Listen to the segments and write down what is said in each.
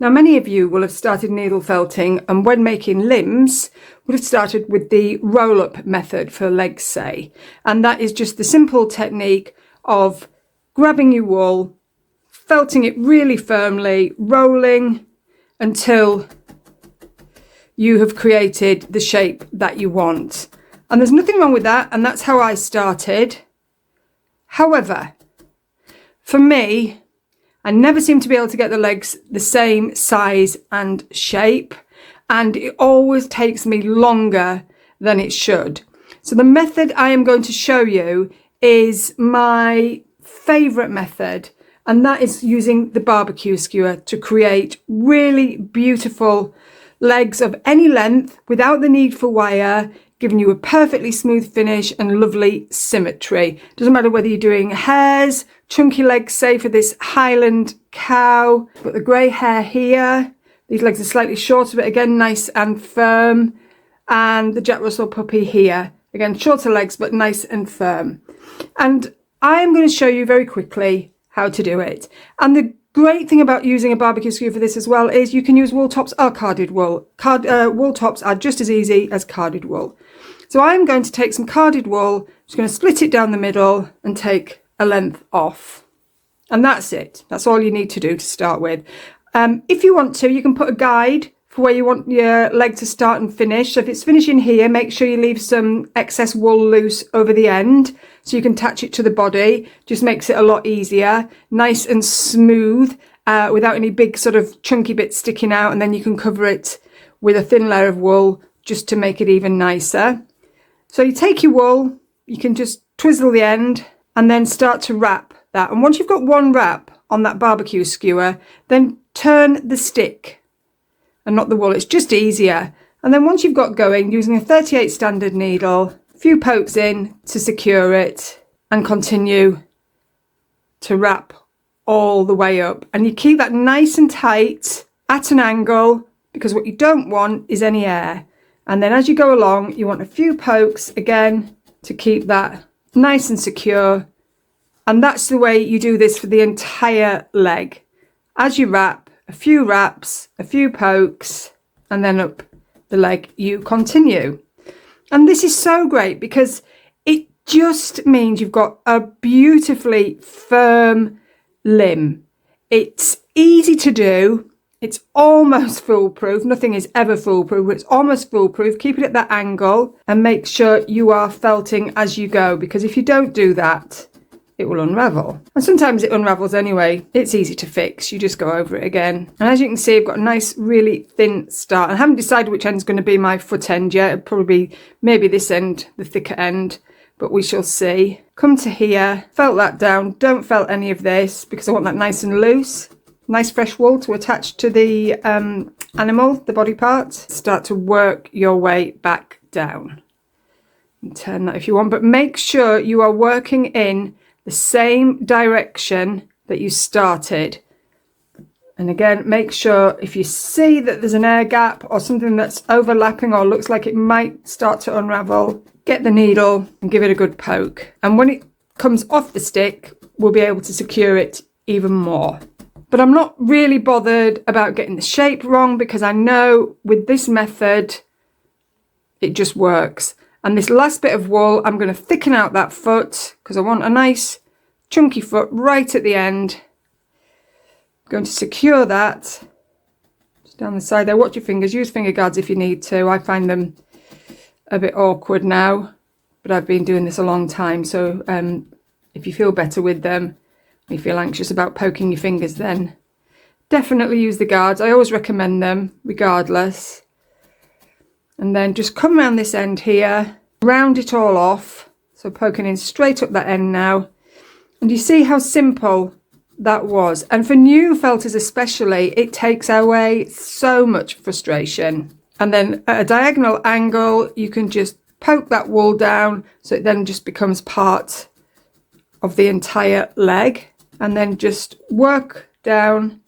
Now, many of you will have started needle felting, and when making limbs would have started with the roll-up method for legs, say, and that is just the simple technique of grabbing your wool, felting it really firmly, rolling until you have created the shape that you want. And there's nothing wrong with that, and that's how I started. However, for me, I never seem to be able to get the legs the same size and shape, and it always takes me longer than it should. So the method I am going to show you is my favourite method, and that is using the barbecue skewer to create really beautiful legs of any length without the need for wire, giving you a perfectly smooth finish and lovely symmetry. Doesn't matter whether you're doing hares, chunky legs, say for this Highland cow, got the grey hair here. These legs are slightly shorter, but again, nice and firm. And the Jack Russell puppy here. Again, shorter legs, but nice and firm. And I am going to show you very quickly how to do it. And the great thing about using a barbecue skewer for this as well is you can use wool tops or carded wool. Wool tops are just as easy as carded wool. So I'm going to take some carded wool, just going to split it down the middle and take a length off. And that's it. That's all you need to do to start with. If you want to, you can put a guide for where you want your leg to start and finish. So if it's finishing here, make sure you leave some excess wool loose over the end so you can attach it to the body. Just makes it a lot easier, nice and smooth, without any big sort of chunky bits sticking out, and then you can cover it with a thin layer of wool just to make it even nicer. So you take your wool, you can just twizzle the end and then start to wrap that. And once you've got one wrap on that barbecue skewer, then turn the stick and not the wool. It's just easier. And then once you've got going, using a 38 standard needle, a few pokes in to secure it, and continue to wrap all the way up. And you keep that nice and tight at an angle, because what you don't want is any air. And then as you go along, you want a few pokes again to keep that nice and secure. And that's the way you do this for the entire leg. As you wrap, a few wraps, a few pokes, and then up the leg you continue. And this is so great because it just means you've got a beautifully firm limb. It's easy to do. It's almost foolproof. Nothing is ever foolproof, but it's almost foolproof. Keep it at that angle and make sure you are felting as you go, because if you don't do that, it will unravel. And sometimes it unravels anyway. It's easy to fix. You just go over it again. And as you can see, I've got a nice, really thin start. I haven't decided which end's going to be my foot end yet. It'll probably be maybe this end, the thicker end, but we shall see. Come to here, felt that down. Don't felt any of this because I want that nice and loose. Nice fresh wool to attach to the animal, the body part. Start to work your way back down. And turn that if you want, but make sure you are working in the same direction that you started. And again, make sure if you see that there's an air gap or something that's overlapping or looks like it might start to unravel, get the needle and give it a good poke. And when it comes off the stick, we'll be able to secure it even more. But I'm not really bothered about getting the shape wrong because I know with this method, it just works. And this last bit of wool, I'm going to thicken out that foot because I want a nice chunky foot right at the end. I'm going to secure that just down the side there. Watch your fingers. Use finger guards if you need to. I find them a bit awkward now, but I've been doing this a long time. So if you feel better with them, you feel anxious about poking your fingers, then definitely use the guards. I always recommend them regardless. And then just come around this end here, round it all off. So poking in straight up that end now. And you see how simple that was. And for new felters especially, it takes away so much frustration. And then at a diagonal angle, you can just poke that wool down so it then just becomes part of the entire leg. And then just work down,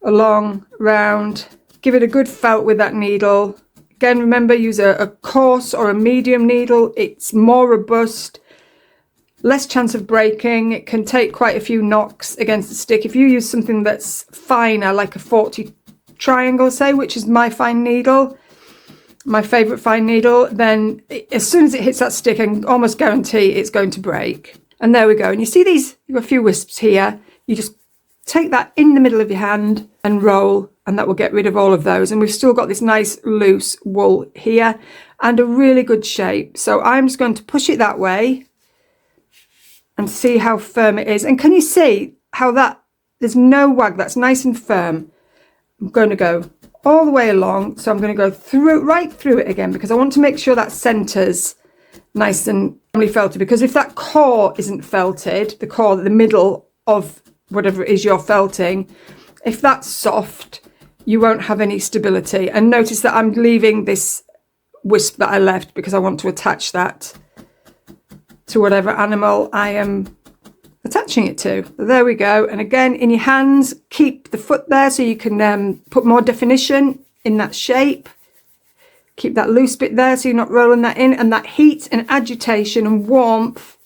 along, round, give it a good felt with that needle. Again, remember, use a coarse or a medium needle. It's more robust, less chance of breaking. It can take quite a few knocks against the stick. If you use something that's finer, like a 40 triangle, say, which is my fine needle, my favourite fine needle, then as soon as it hits that stick, I can almost guarantee it's going to break. And there we go. And you see these, you've got a few wisps here. You just take that in the middle of your hand and roll, and that will get rid of all of those. And we've still got this nice loose wool here and a really good shape. So I'm just going to push it that way and see how firm it is. And can you see how there's no wag, that's nice and firm. I'm going to go all the way along, so I'm going to go right through it again, because I want to make sure that centers nice and firmly felted, because if that core isn't felted, the middle of whatever it is you're felting, if that's soft, you won't have any stability. And notice that I'm leaving this wisp that I left because I want to attach that to whatever animal I am attaching it to. So there we go. And again, in your hands, keep the foot there so you can put more definition in that shape. Keep that loose bit there so you're not rolling that in, and that heat and agitation and warmth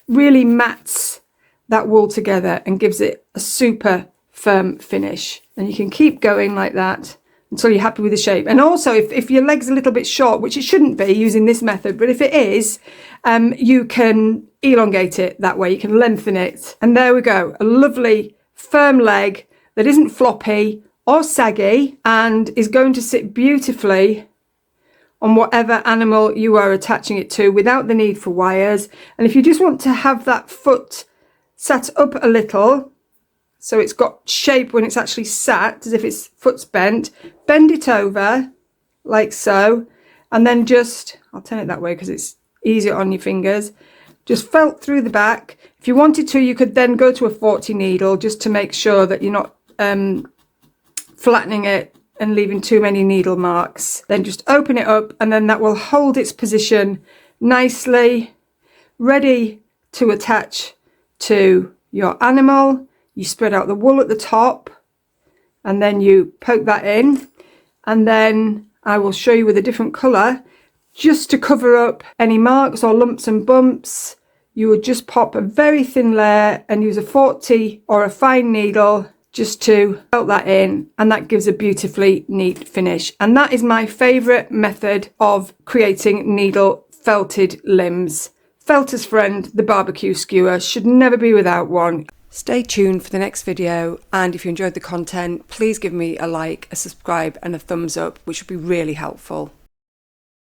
really mats that wool together and gives it a super firm finish. And you can keep going like that until you're happy with the shape. And also, if your leg's a little bit short, which it shouldn't be using this method, but if it is, you can elongate it that way. You can lengthen it. And there we go. A lovely firm leg that isn't floppy or saggy and is going to sit beautifully on whatever animal you are attaching it to without the need for wires. And if you just want to have that foot sat up a little, so it's got shape when it's actually sat, as if its foot's bent, bend it over like so, and then just, I'll turn it that way because it's easier on your fingers, just felt through the back. If you wanted to, you could then go to a 40 needle just to make sure that you're not flattening it and leaving too many needle marks. Then just open it up, and then that will hold its position nicely, ready to attach to your animal. You spread out the wool at the top, and then you poke that in, and then I will show you with a different colour, just to cover up any marks or lumps and bumps. You would just pop a very thin layer and use a 40 or a fine needle just to felt that in, and that gives a beautifully neat finish. And that is my favourite method of creating needle felted limbs. Felter's friend, the barbecue skewer, should never be without one. Stay tuned for the next video, and if you enjoyed the content, please give me a like, a subscribe and a thumbs up, which would be really helpful.